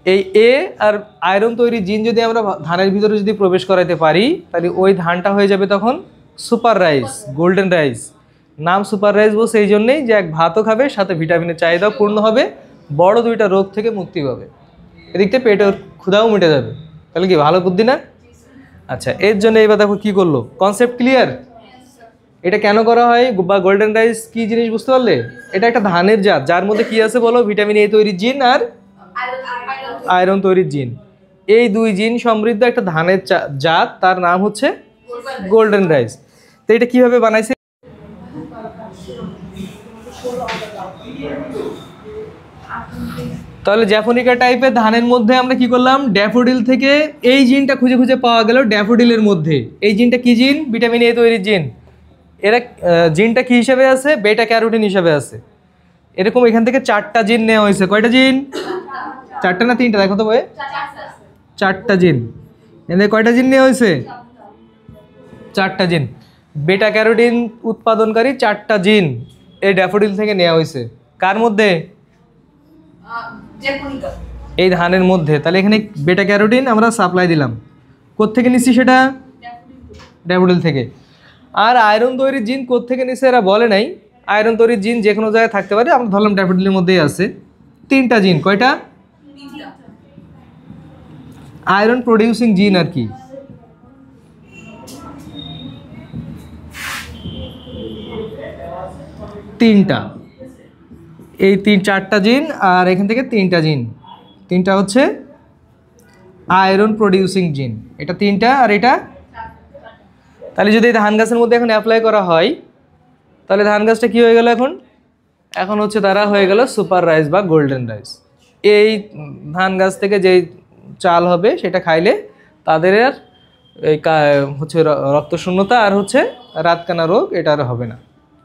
এই এ আর আয়রন তৈরি জিন যদি আমরা ধানের ভিতরে যদি প্রবেশ করাইতে পারি, তাহলে ওই ধানটা হয়ে যাবে তখন সুপার রাইস, গোল্ডেন রাইস। নাম সুপার রাইস বলছে এই জন্যেই যে এক ভাতও খাবে, সাথে ভিটামিনের চাহিদাও পূর্ণ হবে, বড় 2টা রোগ থেকে মুক্তি পাবে, এদিকটা পেটের ক্ষুধাও মিটে যাবে। তাহলে কি ভালো বুদ্ধি না? আচ্ছা, এর জন্য এবার দেখো কি করলো, কনসেপ্ট ক্লিয়ার? এটা কেন করা হয় বা গোল্ডেন রাইস কি জিনিস বুঝতে পারলে? এটা একটা ধানের জাত, যার মধ্যে কি আছে বলো? ভিটামিন এ তৈরির জিন আর আয়রন তৈরির জিন। এই 2 জিন সমৃদ্ধ একটা ধানের জাত, তার নাম হচ্ছে গোল্ডেন রাইস। তো এটা কিভাবে বানাইছে? তাহলে জ্যাফোনিকা টাইপের ধানের মধ্যে আমরা কি করলাম? ড্যাফোডিল থেকে এই জিনটা খুঁজে খুঁজে পাওয়া গেল। ড্যাফোডিলের মধ্যে এই জিনটা কি জিন? ভিটামিন এ তৈরির জিন। এরা জিনটা কি হিসাবে আছে? বেটা ক্যারোটিন হিসাবে আছে। এরকম এখান থেকে 4টা জিন নেওয়া হয়েছে। কয়টা জিন? 4টা না 3টা? দেখো তো বই, 4টা জিন। এখানে কয়টা জিন নেওয়া হয়েছে? 4টা জিন। বেটা ক্যারোটিন উৎপাদনকারী 4টা জিন এই ড্যাফোডিল থেকে নেওয়া হয়েছে। কার মধ্যে? এই ধানের মধ্যে। তাহলে এখানে বেটা ক্যারোটিন আমরা সাপ্লাই দিলাম, কোত্থেকে নিচ্ছি সেটা? ড্যাফোডিল থেকে। আর আয়রন তৈরির জিন কোত্থেকে নিচ্ছে এরা বলে নাই। আয়রন তৈরির জিন যে কোনো জায়গায় থাকতে পারে, আমরা ধরলাম ড্যাফোডিলের মধ্যেই আছে। 3টা জিন। কয়টা? আয়রন প্রডিউসিং জিন আর কি। তিনটা, এই 4টা জিন, আর এখান থেকে 3টা জিন। 3টা হচ্ছে আয়রন প্রডিউসিং জিন, এটা 3টা আর এটা। তাহলে যদি ধান গাছের মধ্যে এখন অ্যাপ্লাই করা হয়, তাহলে ধান গাছটা কী হয়ে গেল? এখন হচ্ছে তারা হয়ে গেল সুপার রাইস বা গোল্ডেন রাইস। এই ধান গাছ থেকে যেই চাল হবে সেটা খাইলে তাদের আর এই হচ্ছে রক্তশূন্যতা আর হচ্ছে রাতকানা রোগ এটা আর হবে না,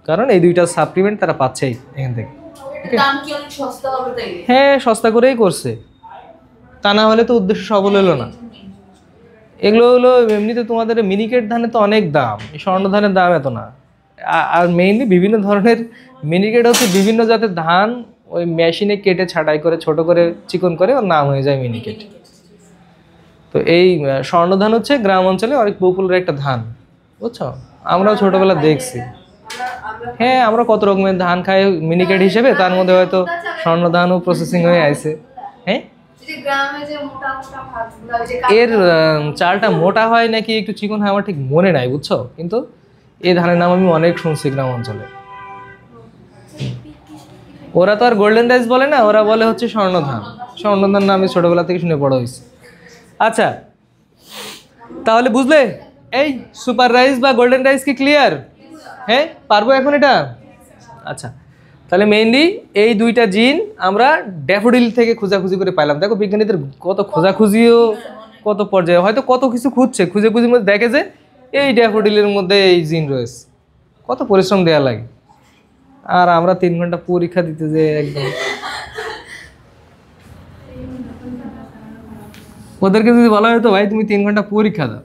কারণ এই 2টা সাপ্লিমেন্ট তারা পাচ্ছেই এখান থেকে। হ্যাঁ, সস্তা করেই করছে, তা না হলে তো উদ্দেশ্য সফল হলো না। এগুলো হলো এমনিতে তোমাদের মিনিকেট ধানে তো অনেক দাম, এই স্বর্ণ ধানের দাম এত না। আর মেইনলি বিভিন্ন ধরনের মিনিকেট হচ্ছে বিভিন্ন জাতের ধান ওই মেশিনে কেটে ছাঁটাই করে ছোট করে চিকন করে ওর নাম হয়ে যায় মিনিকেট। তো এই স্বর্ণ ধান হচ্ছে গ্রাম অঞ্চলে অনেক পপুলার একটা ধান, বুঝছো? আমরাও ছোটবেলা দেখছি। হ্যাঁ, আমরা কত রকমের ধান খাই মিনিকেট হিসেবে, তার মধ্যে হয়তো স্বর্ণ ধানও প্রসেসিং হয়ে আইছে। হ্যাঁ, এর চালটা মোটা হয় নাকি একটু চিকন হয় আমার ঠিক মনে নাই, বুঝছো? কিন্তু এই ধানের নাম আমি অনেক শুনছি গ্রাম অঞ্চলে। ওরা তো আর গোল্ডেন রাইস বলে না, ওরা বলে হচ্ছে স্বর্ণ ধান। স্বর্ণ ধান না আমি ছোটবেলা থেকে শুনে বড় হয়েছি। আচ্ছা, তাহলে বুঝলে এই সুপার রাইস বা গোল্ডেন রাইস কি ক্লিয়ার? হ্যাঁ, পারবো এখন এটা? আচ্ছা, তাহলে মেইনলি এই দুইটা জিন আমরা ড্যাফোডিল থেকে খোঁজাখুঁজি করে পাইলাম। দেখো বিজ্ঞানীদের কত খোঁজাখুঁজিও কত পর্যায়ে, হয়তো কত কিছু খুঁজছে, খুঁজে খুঁজে মধ্যে দেখে যে এই ড্যাফোডিলের মধ্যে এই জিন রয়েছে। কত পরিশ্রম দেওয়া লাগে, আর আমরা 3 ঘন্টা পরীক্ষা দিতে যে একদম। ওদেরকে যদি বলা হতো ভাই তুমি 3 ঘন্টা পরীক্ষা দাও,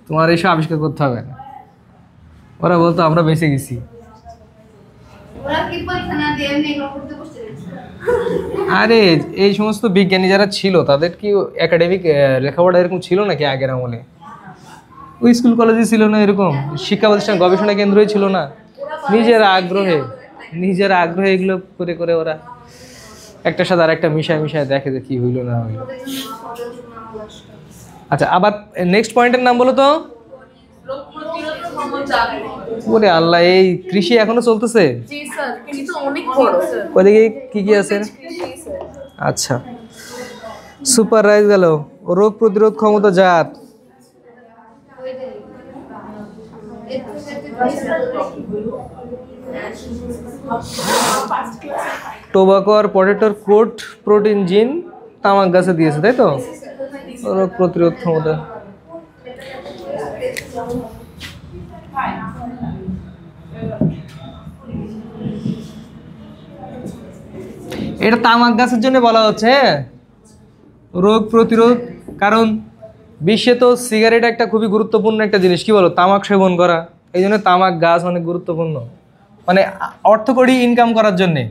তোমার এসব আবিষ্কার করতে হবে না, ওরা বলতো আমরা বেঁচে গেছি। ওরা কি পরীক্ষা না দিয়ে এমনি এগুলো করতে বসতে গেছে? আরে এই সমস্ত বিজ্ঞানী যারা ছিল তাদের কি একাডেমিক লেখাপড়া এরকম ছিল নাকি আগের আমলে? ওই স্কুল কলেজে ছিল না এরকম, শিক্ষা প্রতিষ্ঠান গবেষণা কেন্দ্রই ছিল না। নিজের আগ্রহে এগুলো করে করে ওরা একটার সাথে আর একটা মিশায় দেখে যে কি হইলো না হইলো। আচ্ছা, আবার নেক্সট পয়েন্টের নাম বলো তো। রোগ প্রতিরোধ ক্ষমতা। ওরে আল্লাহ, এই কৃষি এখনো চলতেছে? জি স্যার, কিন্তু অনেক বড় স্যার। ওদিকে কি কি আছে? আচ্ছা, সুপার রাইজ গেল। রোগ প্রতিরোধ ক্ষমতা জাত, টোবাকো আর পটেটোর কোট প্রোটিন জিন তামাক গাছে দিয়েছে, তাই তো? রোগ প্রতিরোধ ক্ষমতা। এটা তামাক গাছের জন্য বলা হচ্ছে, হ্যাঁ, রোগ প্রতিরোধ। কারণ বিশ্বে তো সিগারেট একটা খুবই গুরুত্বপূর্ণ একটা জিনিস, কি বলো, তামাক সেবন করা। এই জন্য তামাক গাছ অনেক গুরুত্বপূর্ণ, মানে অর্থকরী ইনকাম করার জন্যে।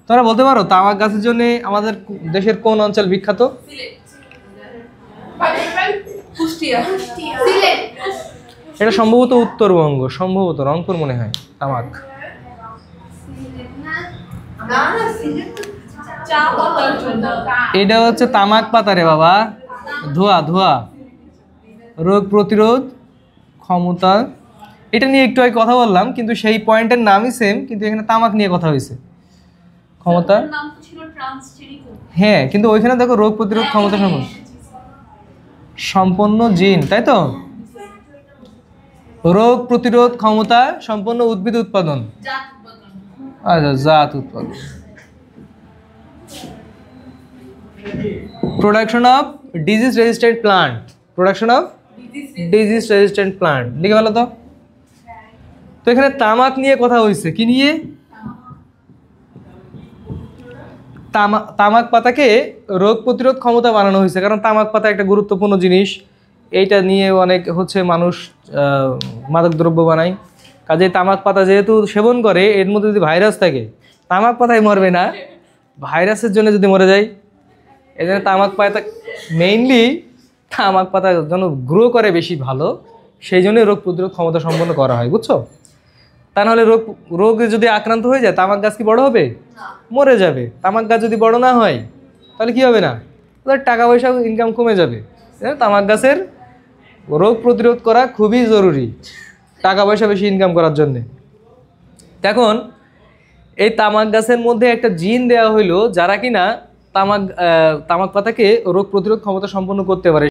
তোমরা বলতে পারো তামাক গাছের জন্য আমাদের দেশের কোন অঞ্চল বিখ্যাত? এটা সম্ভবত উত্তরবঙ্গ, সম্ভবত রংপুর মনে হয়। তামাক এটা হচ্ছে তামাক পাতা রে বাবা, ধোয়া। রোগ প্রতিরোধ ক্ষমতা, এটা নিয়ে একটু আগে কথা বললাম, কিন্তু সেই পয়েন্টের নামই সেম, কিন্তু এখানে তামাক নিয়ে কথা হয়েছে। ক্ষমতা, নাম তো ছিল ট্রান্সজেনিক। হ্যাঁ, কিন্তু ওইখানে দেখো রোগ প্রতিরোধ ক্ষমতা সম্পন্ন জিন, তাই তো? রোগ প্রতিরোধ ক্ষমতা সম্পন্ন উদ্ভিদ উৎপাদন, জাত উৎপাদন। আচ্ছা, জাত উৎপাদন। Production of disease resistant plant, লিখে ভালো তো। তো এখানে তামাক নিয়ে কথা হয়েছে, কি নিয়ে? তামাক পাতাকে রোগ প্রতিরোধ ক্ষমতা বানানো হয়েছে, কারণ তামাক পাতা একটা গুরুত্বপূর্ণ জিনিস। এইটা নিয়ে অনেক মানুষ মাদক দ্রব্য বানায়। কাজে তামাক পাতা যেহেতু সেবন করে, এর মধ্যে যদি ভাইরাস থাকে, তামাক পাতায় মরবে না, ভাইরাসের জন্য যদি মরে যায়। এই জন্য তামাক পাতা মেইনলি তামাক পাতা যেন গ্রো করে বেশি ভালো, সেই জন্যই রোগ প্রতিরোধ ক্ষমতা সম্পন্ন করা হয়, বুঝছো? তা নাহলে রোগে যদি আক্রান্ত হয়ে যায়, তামাক গাছ কি বড় হবে? মরে যাবে। তামাক গাছ যদি বড় না হয়, তাহলে কি হবে না, ওদের টাকা পয়সা ইনকাম কমে যাবে। তামাক গাছের রোগ প্রতিরোধ করা খুবই জরুরি, টাকা পয়সা বেশি ইনকাম করার জন্যে। এখন এই তামাক গাছের মধ্যে একটা জিন দেওয়া হইলো, যারা কিনা তামাক পাতাকে রোগ প্রতিরোধ ক্ষমতা সম্পন্ন করতে পারে।